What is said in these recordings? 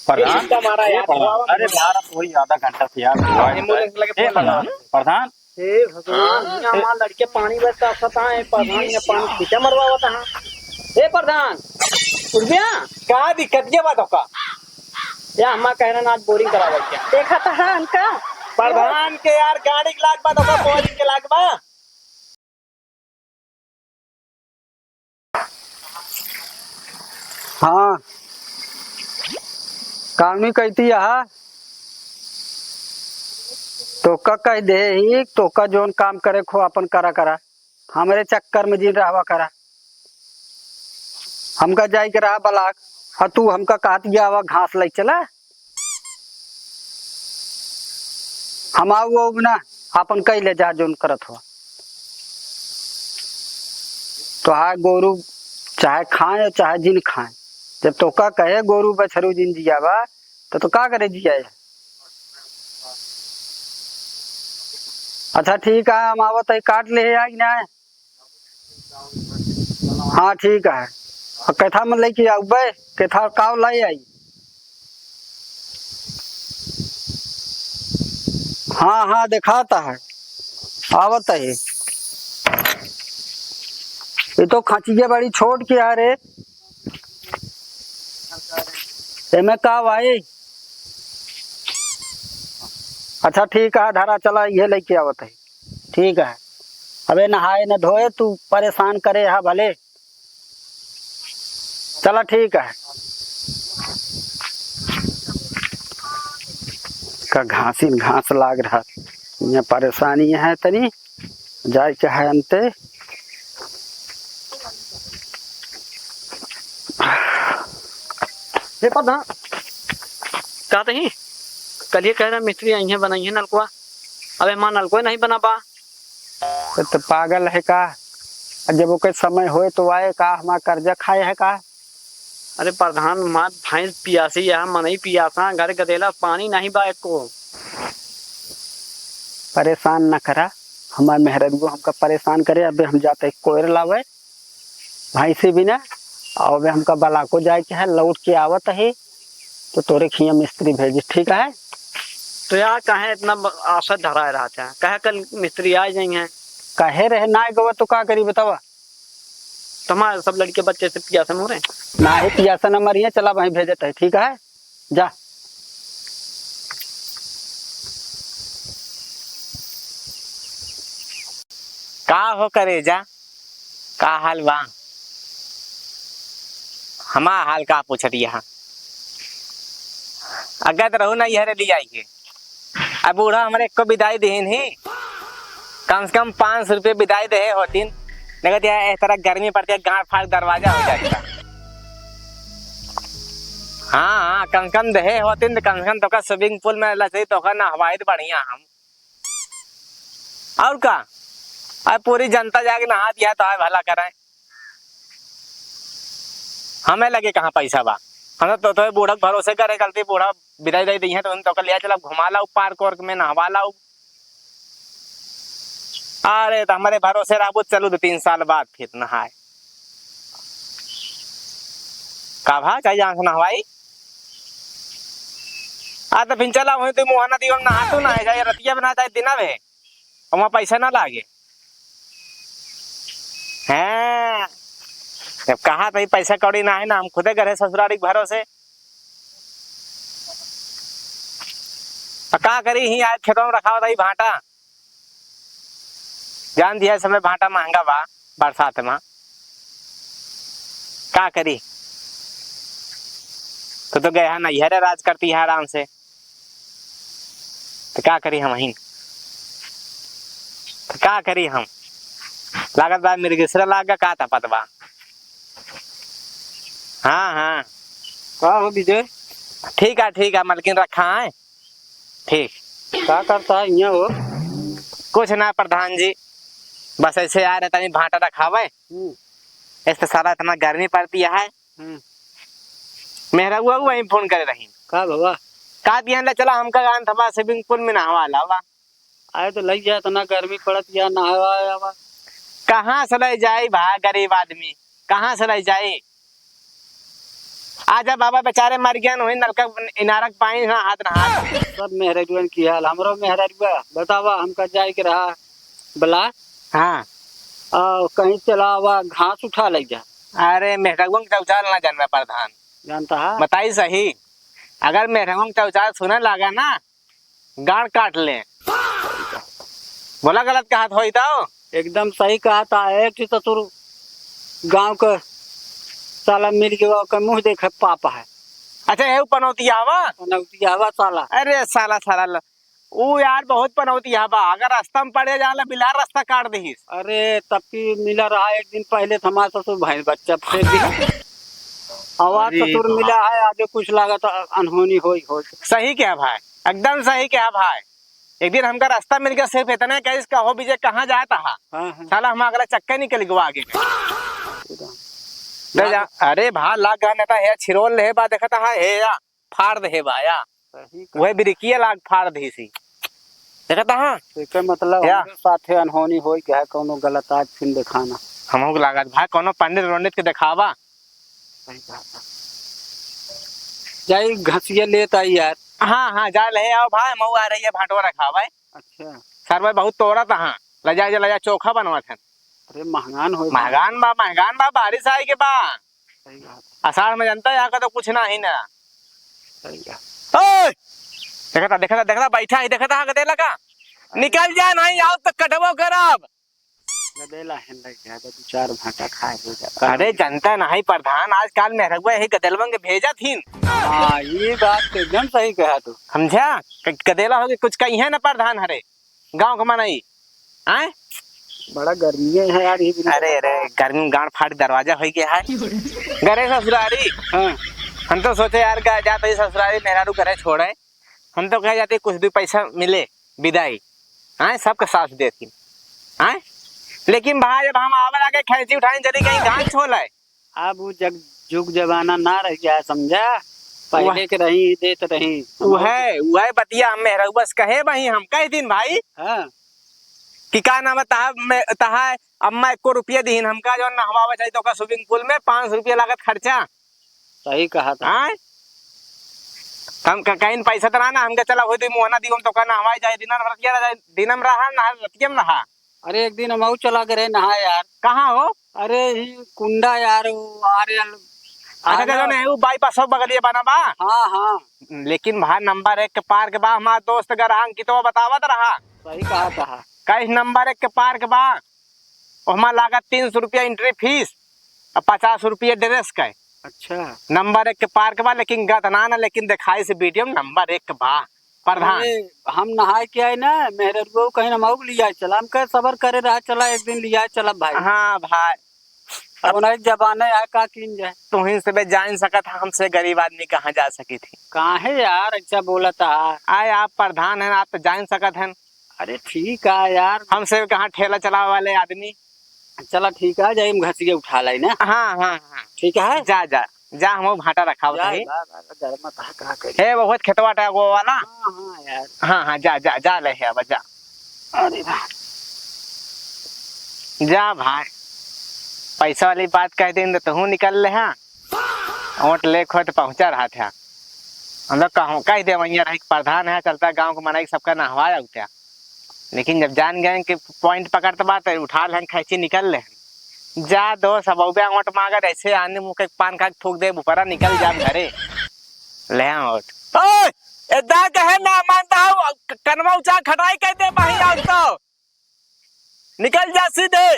प्रधान हमारा यार अरे यार अब वही आधा घंटा से यार हुआ है। एम्बुलेंस लगे ए, फोन लगा प्रधान हे भगवान यहाँ हमारा लड़के पानी बरसा सता है प्रधान ने पानी खींचा मरवावता है हे प्रधान उठ गया क्या दिक्कत क्या बात होगा या हमारा कहना आज बोरिंग करावा क्या देखा था है उनका प्रधान के यार गाड़ी के लाग बात होगा बोरिंग के लाग बा हाँ कामी कहती यहाँ तोका कह दे ही तोका जोन काम करे खो अपन करा करा हमारे चक्कर में जीन रहवा करा हमका जाई के रहा बलाक और तू हमका कहत गया हुआ घास ले चला हम आओ वो ना अपन कह ले जा जोन करत हो तो हाँ गोरू चाहे खाए चाहे जिन खाए जब तोका कहे गोरू बछरू जिन जियावा तो का करे जिया अच्छा ठीक है हम आवत है काट ले है कि ना हाँ ठीक है और कैथा में लेके आउबे कैथा काव लाई आई हाँ हाँ दिखाता है आवत है ये तो खचिया बड़ी छोड़ के आ रे एमे का आई अच्छा ठीक है धारा चला ये लेके आवत है ठीक है अबे नहाए न धोए तू परेशान करे हा भले चला ठीक है का घासिन घास लाग रहा ये परेशानी है तनी जाए के है अंते हे प्रधान कहते ही कल ये कह रहा मिस्त्री आई है बनाई है नलकुआ अबे माँ नलकुआ नहीं बना पा तो पागल है का जब वो समय होए तो आए का हमारा कर्जा खाए है का अरे प्रधान माँ भैंस पियासी है मन ही पियासा घर गदेला पानी नहीं बा को परेशान न करा हमारे मेहरबू हमका परेशान करे अबे हम जाते कोयर लावे भाई से भी ना और अबे हमका बला को जाए के है लौट के आवत है तो तोरे खिया मिस्त्री भेजी ठीक है तो यार कहे इतना आशा धरा रहा था कहे कल मिस्त्री आ जाएंगे कहे रहे ना गवा तो का करी बतावा तुम्हारे सब लड़के बच्चे से पियासा हो रहे ना ही पियासा न मरिए चला वहीं भेजते है ठीक है जा का हो करे जा का हाल बा हमा हाल का पूछत यहाँ अगत रहू ना यह ले आई के अब बूढ़ा हमारे को विदाई देन ही कम से कम 500 रुपये विदाई दे होतीन नगद यार इस तरह गर्मी पड़ती है गांठ फाड़ दरवाजा हो जाएगा हाँ हाँ कम से कम दे होतीन कम से कम तो का स्विमिंग पूल में लसे तो का नहवाई बढ़िया हम और का अब पूरी जनता जाके नहा दिया तो है भला कराए हमें लगे कहाँ पैसा बा हम तो बूढ़ा भरोसे करे गलती बूढ़ा विदाई दे दी है तो तो लिया चला घुमा लाओ पार्क वार्क में नहवा लाओ अरे तो हमारे भरोसे राबू चलू 2-3 साल बाद फिर नहाए का भा चाहिए आंख नहवाई तो फिर चला वही तो मुहाना दीवा नहा तू ना है रतिया बना जाए दिना में और वहाँ पैसा ना लागे हैं जब कहा भाई पैसा कौड़ी ना है ना हम खुदे घर है ससुरारी के भरोसे का करी ही आज खेतों में रखा होता ही भाटा जान दिया समय भाटा महंगा बा बरसात में का करी तो गया ना यह राज करती है आराम से तो क्या करी हम तो क्या करी हम लागत बा मिर्गिसरा लागा का था पतवा हाँ हाँ का हो विजय ठीक है मलकिन रखा है ठीक का करता है यहाँ हो कुछ ना प्रधान जी बस ऐसे आ रहे तनी भाटा रखावे ऐसे सारा इतना गर्मी पड़ती है मेरा हुआ वही फोन करे रही का बाबा का दिया चला हमका गान था स्विमिंग पूल में नहवा लावा आए तो लग जाए इतना गर्मी पड़त या नहावा कहाँ से ले जाए भा गरीब आदमी कहाँ से ले जाए आजा बाबा बेचारे मर गए हुई नलका इनारक पानी ना हाथ ना हाथ। सब मेहररुअन की हाल हमरो मेहररुआ बतावा हमका जाए के रहा बला हाँ कहीं चलावा घास उठा ले जा। अरे मेहरगुन चौचाल ना जानवे प्रधान जानता है बताई सही। अगर मेहरगुन चौचाल सुने लगा ना गाड़ काट ले। बोला गलत कहा हो तो एकदम सही कहा था। एक तो तुर गांव का साला मिल के मुंह देखे पापा है। अच्छा ये पनौती हवा पनौती हवा साला। अरे साला साला वो यार बहुत पनौती हवा। अगर रास्ता में पड़े जाला बिलार रास्ता काट दीस। अरे तब की मिला रहा एक दिन पहले हमारा ससुर भाई बच्चा फेंक दिया। आवाज ससुर मिला है आगे कुछ लागत अनहोनी हो। सही क्या भाई एकदम सही क्या भाई। एक दिन हमका रास्ता मिल गया सिर्फ इतने कैस कहो विजय कहाँ जाता है। साला हम अगला चक्कर निकल गया आगे अरे भा लाग गया है छिरोल ले बा देखता है हे या फाड़ दे बाया वह बिरकिया लाग फाड़ दी सी देखता हां एकर मतलब हमरे साथे अनहोनी होई के है कोनो गलत आज फिन दिखाना। हमहु लागत भाई कोनो पंडित रोंडित के दिखावा। सही बात जाई घसिया लेत आई यार। हां हां जा ले आओ भाई मऊ आ रही है भाटवा रखा भाई। अच्छा सर भाई बहुत तोड़ा था। हां लजा चोखा बनवा थे। अरे महंगान बा बारिश आई के बा। सही बात आषाढ़ में जनता यहाँ का तो कुछ ना ही ना। सही बात देखता बैठा ही देखता हाँ गदेला का निकल जा नहीं आओ तो कटवो करब। गदेला है लग दो चार भाटा खाए हो जाता। अरे जनता नहीं प्रधान आजकल मेहरगुआ यही गदेलवन के भेजा थीन। हाँ ये बात तो एकदम सही कहा तू समझा गदेला हो कुछ कही है ना प्रधान हरे गाँव का मनाई आए बड़ा गर्मी है यार ये। अरे अरे गर्मी गाड़ फाड़ दरवाजा हो गया है गरे ससुरारी। हाँ हम तो सोचे यार जाते ससुरारी मेहरारू करे छोड़े। हम तो कह जाते कुछ भी पैसा मिले विदाई आए सबका साथ देती आए। लेकिन भाई जब हम आवर आके खैची उठाए चली कहीं घास छोल है। अब वो जुग जमाना ना रह गया समझा। पहले के रही देत रही वह बतिया हम मेहरा बस कहे वही हम कह दिन भाई। हाँ कि का नाम तहा अम्मा 1 रुपया दीन हमका जो नहवावा चाहिए तो का स्विमिंग पूल में 500 रुपया लागत खर्चा। सही कहा था हम कहीं पैसा तो ना हमका चला हो मोहना दी तो का नहवाई जाए दिनम रहा ना रतियम रहा। अरे एक दिन हम चला करे नहा यार। कहाँ हो। अरे कुंडा यार अच्छा जो नहीं वो बाईपास सब बगलिए बना बा। हाँ हाँ लेकिन भाई नंबर 1 के पार के बा हमारा दोस्त अगर अंकितो बतावत रहा। सही कहा था कई नंबर 1 के पार के बा हमारा लागत 300 रुपया एंट्री फीस और 50 रुपया ड्रेस का। अच्छा नंबर 1 के पार के बा लेकिन गतना ना लेकिन दिखाई से वीडियो नंबर 1 के बा प्रधान। हम नहाए के आए ना मेहर कहीं ना मऊ लिया चला हम कह सबर करे रहा चला एक दिन लिया चला भाई। हाँ भाई अब नहीं जबाने आए का किन जाए तुम ही से जान सकत हमसे गरीब आदमी कहाँ जा सकी थी। कहाँ है यार अच्छा बोला था आए आप प्रधान हैं आप तो जान सकत हैं। अरे ठीक है यार हमसे कहाँ ठेला चला वाले आदमी। चला ठीक है जाए घसिए उठा लाई ना। हाँ हाँ हाँ ठीक है जा जा जा हम भाटा रखा है बहुत खेतवा टा वो वाला। हाँ यार हाँ हाँ जा जा जा ले है अब जा। अरे जा भाई पैसा वाली बात कह दिन तो हूँ निकल ले। हाँ ओट ले खोट पहुंचा रहा था हम लोग कहूँ कह दे वहीं प्रधान है चलता गांव को मनाई सबका नहवाया उठा। लेकिन जब जान गए कि पॉइंट पकड़ते बात उठा ले खैची निकल ले जा दो सब ओट मांगर ऐसे आने मुँह के पान खा थूक दे ऊपर निकल जा घरे ले कहे ना मानता हूँ कनवा ऊंचा खटाई कहते वहीं आओ तो निकल जा सीधे।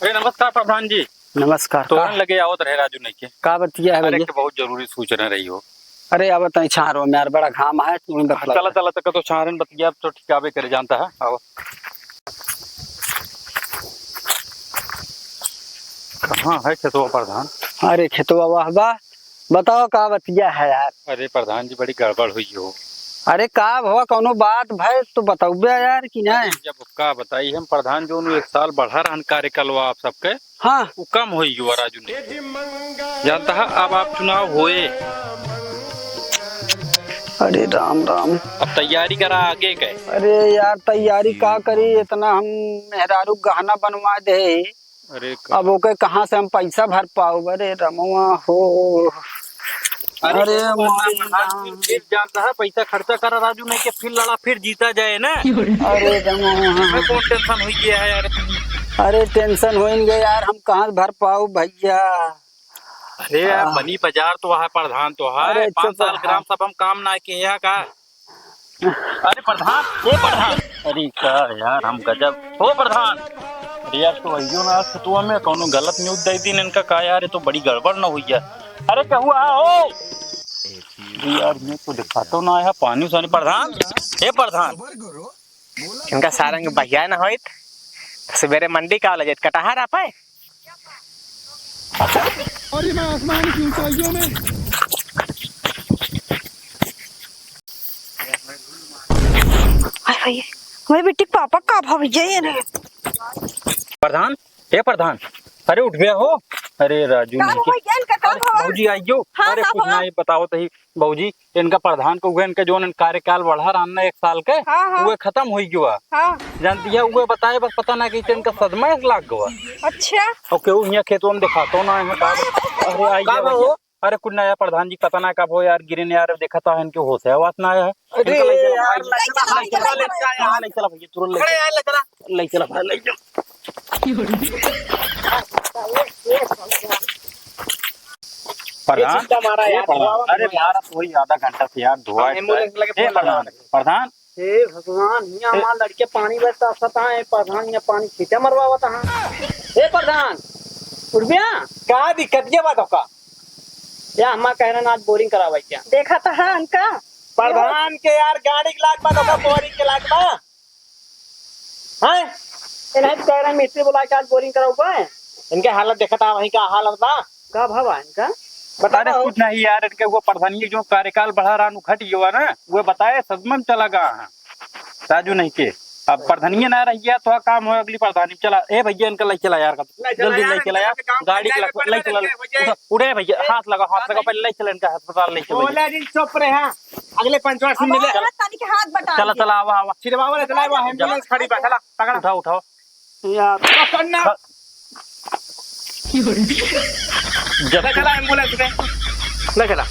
अरे नमस्कार प्रधान जी। नमस्कार तोरण लगे आवत रहे राजू नहीं के का बतिया है अरे बहुत जरूरी सूचना रही हो। अरे अब तई छारो में यार बड़ा घाम है चला चला तक तो छारन बतिया तो ठिकावे करे जानता है। आओ कहाँ है खेतवा प्रधान। अरे खेतवा वाह वाह बताओ का बतिया है यार। अरे प्रधान जी बड़ी गड़बड़ हुई हो। अरे का हुआ कोनो बात भाई तो बताओ यार कि नहीं। जब का बताई हम प्रधान जो 1 साल बढ़ा रहन कार्यकाल आप सबके हाँ वो कम हुई हुआ राजू ने जानता है। अब आप चुनाव हुए अरे राम राम अब तैयारी करा आगे गए। अरे यार तैयारी का करी इतना हम मेहरारू गहना बनवा दे अरे अब ओके कहाँ से हम पैसा भर पाओ? अरे रमुआ हो, अरे फिर जानता है पैसा खर्चा करा राजू, नहीं कि फिर लड़ा फिर जीता जाए ना। अरे रमुआ, हमें कौन टेंशन हो गया है यार। अरे टेंशन होंगे यार, हम कहाँ भर पाओ भैया। अरे यार बनी बाजार तो है, प्रधान तो है, अरे 5 चुप साल रहा। ग्राम सभा हम काम ना के यहाँ का। अरे प्रधान, ओ प्रधान, अरे क्या यार हम गजब हो प्रधान। अरे यार तो वही ना तो हमें कौनो गलत न्यूज दे दी इनका का यार, ये तो बड़ी गड़बड़ ना हुई है। अरे क्या हुआ हो यार, मैं तो दिखाता ना है पानी सानी। प्रधान, हे प्रधान, इनका सारंग भैया ना होइत सवेरे मंडी का लजत कटहर आप है। अरे मैं आसमान की ऊंचाइयों में। भाई बेटी पापा का भाव ये ने प्रधान, हे प्रधान, अरे उठ गया हो। अरे राजू का नहीं भाई जान का का भाव। बहूजी आइयो। हाँ, अरे हाँ, कुछ हाँ। नहीं बताओ तही बहूजी, इनका प्रधान को इनका जो कार्यकाल बढ़ा रहा 1 साल के, हाँ, हाँ। वो खत्म हो गया। हां जानती है वो बताए, बस पता ना कि इनका सदमा 1 लाख गवा। अच्छा और क्यों यहाँ खेतों में दिखाता ना है का। अरे आइए, अरे कुछ नया प्रधान जी पता ना कब हो यार, गिरे यार देखा था इनके होश है आवाज ना है। अरे इनका ले यार, चला, ले चला, ले चला, ले चला भैया, तुरंत ले चला, ले चला। प्रधान, मारा यार। अरे यार वही आधा घंटा से यार धुआ। एम्बुलेंस लगे हे प्रधान, प्रधान, हे भगवान, यहाँ हमार लड़के पानी बरता सता है, प्रधान यहाँ पानी खींचा मरवावत हाँ। हे प्रधान, उर्मिया का दिक्कत ये बात का? या हमार कहना आज बोरिंग करावा क्या? देखा था हां इनका प्रधान के यार गाड़ी के लाग बात होगा, बोरिंग के लाग बा हैं? इन्हें कह रहे मिस्त्री बुला के आज बोरिंग कराऊगा। इनके हालत देखा था वही का हालत बा। का भाव है इनका? बता रहे कुछ नहीं यार, इनके वो प्रधानी जो कार्यकाल बढ़ा रहा घट गया ना, वो बताए सदमा में चला गया है राजू नहीं के। अब प्रधानी ना रही है तो काम हो अगली प्रधानी चला। ए भैया इनका ले चला यार, जल्दी ले चला यार, गाड़ी के ले चला। उड़े भैया, हाथ लगा पहले ले चला, इनका अस्पताल ले चला। बोला दिन चुप रहे हां, अगले पंचवार से मिले। तानी के हाथ बटा चला चला, आवा आवा, सिरवा चला वो एम्बुलेंस खड़ी बा। चला पकड़ा, उठाओ उठाओ यार पकड़ना। जब चला एम्बुलेंस में ले चला।